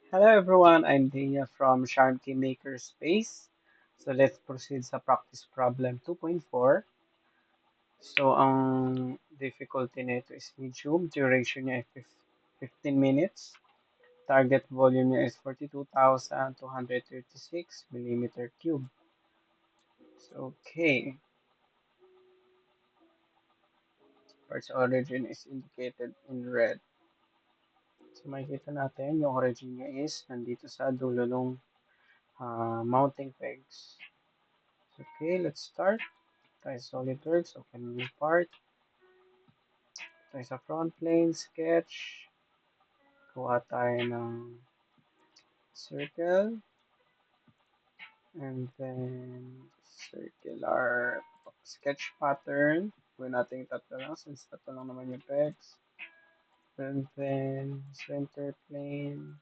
Hello everyone, I'm Dania from Sharmki Makerspace. So let's proceed sa practice problem 2.4. So ang difficulty nito is medium, duration niya is 15 minutes. Target volume niya is 42,236 millimeter cube. So, okay, parts origin is indicated in red. So makikita natin yung origin niya is nandito sa dulo ng mounting pegs. Okay, let's start. Tayo SolidWorks, open new part. Tayo sa front plane, sketch. Kuha tayo ng circle. And then, circular sketch pattern. Gawin natin yung tatlo lang since tatlo lang naman yung pegs. And then, center plane.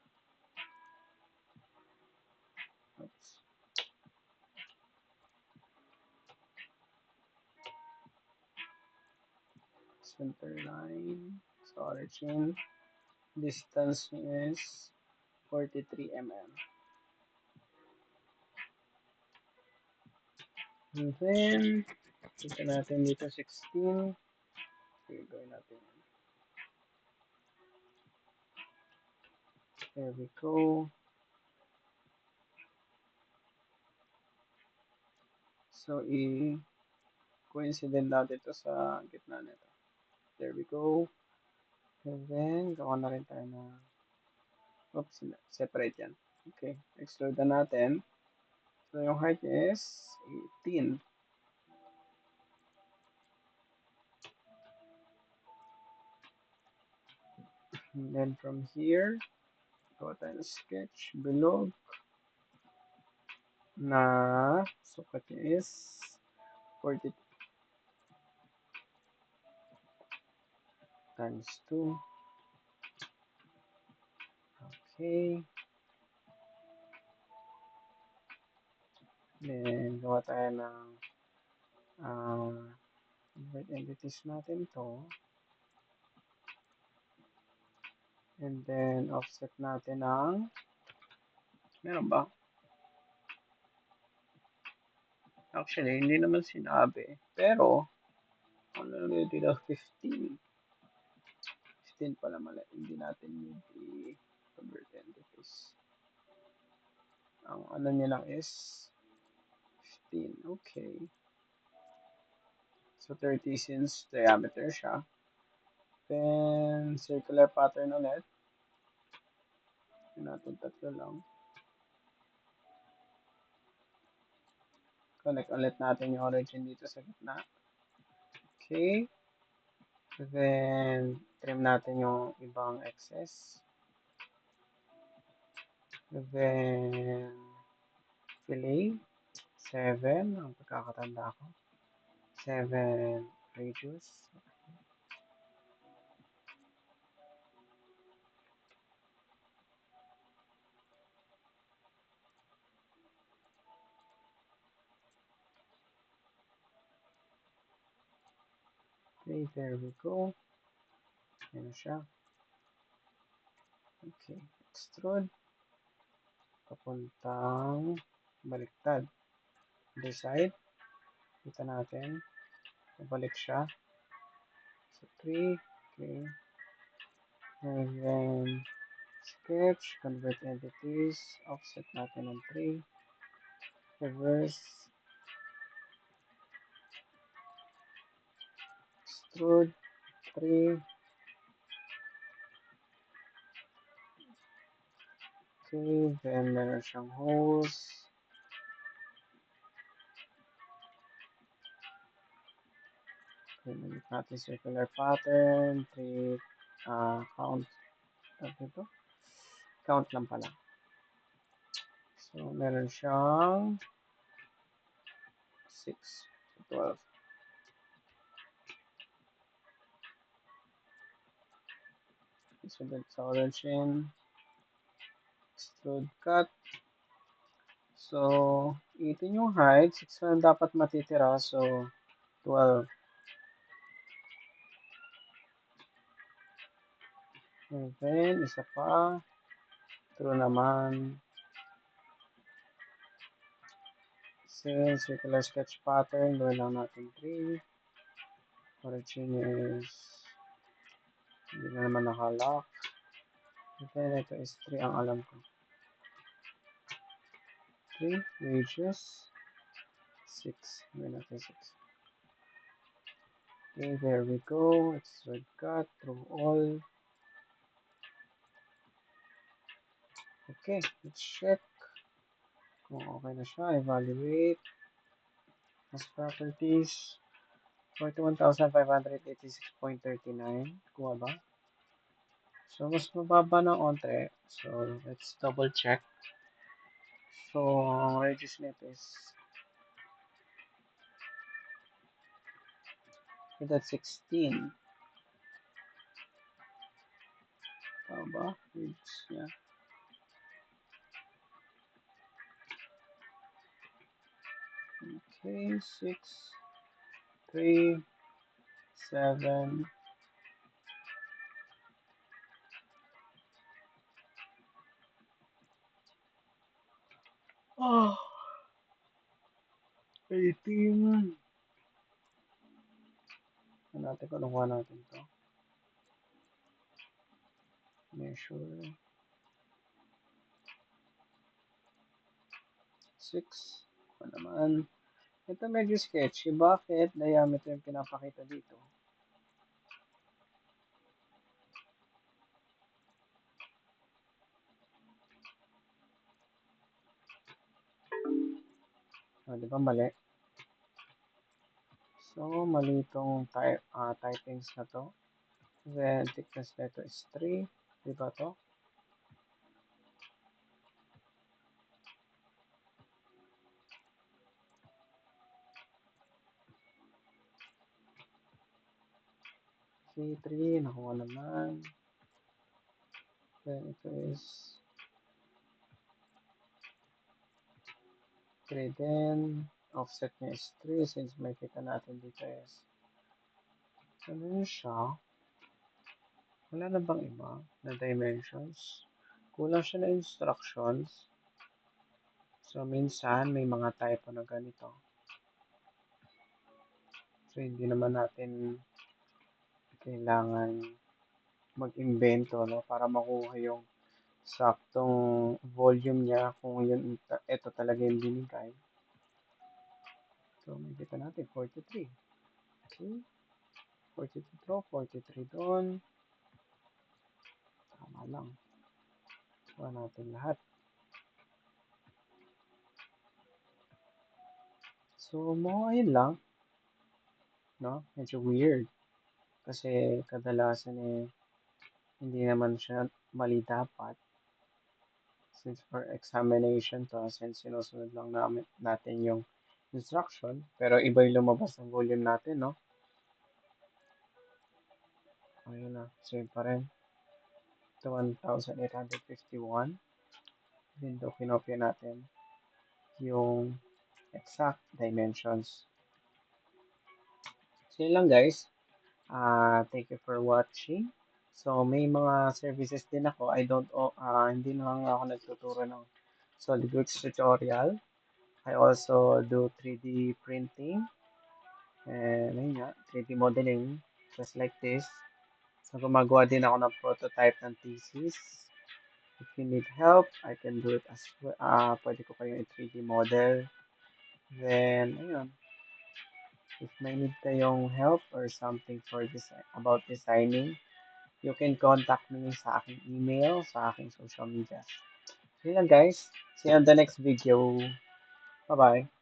Oops. Center line. So, origin. Distance is 43 mm. And then, kita natin dito 16. Okay, gawin natin yan. There we go. So, i-coincident natin ito sa gitna nito. There we go. And then, gawa na rin tayo na, oops, separate yan. Okay, extrude na natin. So, yung height is 18. And then, from here, gawa tayo ng sketch below na sukat niya is 40 times 2. Okay. Then, gawa tayo ng convert entities natin to. And then, offset natin ang, meron ba? Actually, hindi naman sinabi. Pero, ano na dito, 15. 15 pala mali. Hindi natin need i-convert entities. Ang ano niya lang is 15. Okay. So, 30 since diameter siya. Then, circular pattern ulit. Yun natin tatlo lang. Connect ulit natin yung origin dito sa gitna. Okay. Then, trim natin yung ibang excess. Then, fillet. 7. Ang pagkakatanda ko. 7 radius. Okay, there we go. Ayan na siya. Okay, extrude. Papuntang baliktad. This side. Kita natin. Pabalik siya. So, 3. Okay. And then, sketch. Convert entities. Offset natin ng 3. Reverse. Extrude. 3. Okay, then meron siyang holes. Okay, natin circular pattern. 3 count. Ano ito? Count lang pala. So, meron siyang 6 to 12. So, that's origin. Extrude cut. So, 18 yung height. 6 na dapat matitira. So, 12. And then, isa pa. True naman. Since circular sketch pattern, gawin lang natin 3. Origin is hindi na naman nakalock. Then ito is 3 ang alam ko. 3 wages 6. Gawin natin 6. Okay, there we go. It's red cut through all. Okay, let's check kung okay na siya. Evaluate as properties. 41,586.39. Kuha ba? So, mas mababa ng onte. So, let's double check. So, ang regis nito is that's 16. Tama ba? Regis niya. Okay, 6, 3, 7. Oh, 18. Ano natin kung nakuha natin to? Measure. 6. Ano naman? Ito medyo sketchy. Bakit diameter yung pinapakita dito? Di ba mali? So, mali itong typings na to. Then, thickness nito is 3. Di ba to? C3, nakuha naman. Then, ito is 3 din. Offset niya is 3 since may kita natin dito is ano yun siya? Wala na bang iba na dimensions? Kulang siya na instructions. So, minsan may mga typo na ganito. So, hindi naman natin kailangan mag-invento, no? Para makuha yung saktong volume niya kung yun, ito talaga yung binigay. So, makikita natin, 43. Okay. 42 to, 43 doon. Tama lang. Kuha natin lahat. So, mga yun lang. No? Medyo weird. Kasi kadalasan hindi naman siya mali dapat. Since for examination to, since sinusunod lang natin yung instruction, pero iba yung lumabas ng volume natin, no? Ayun na, same pa rin. To 1,851. Then, do kinopya natin yung exact dimensions. So, yun lang guys. Thank you for watching. So, may mga services din ako. Hindi na lang ako nagtuturo ng SolidWorks tutorial. I also do 3D printing and ayun nga, 3D modeling, just like this. So, gumagawa din ako ng prototype ng thesis. If you need help, I can do it as well. Pwede ko kayong i-3D model. Then, ayun, if may need kayong help or something for about designing, you can contact me sa aking email, sa aking social media. Yun lang guys. See you on the next video. Bye-bye.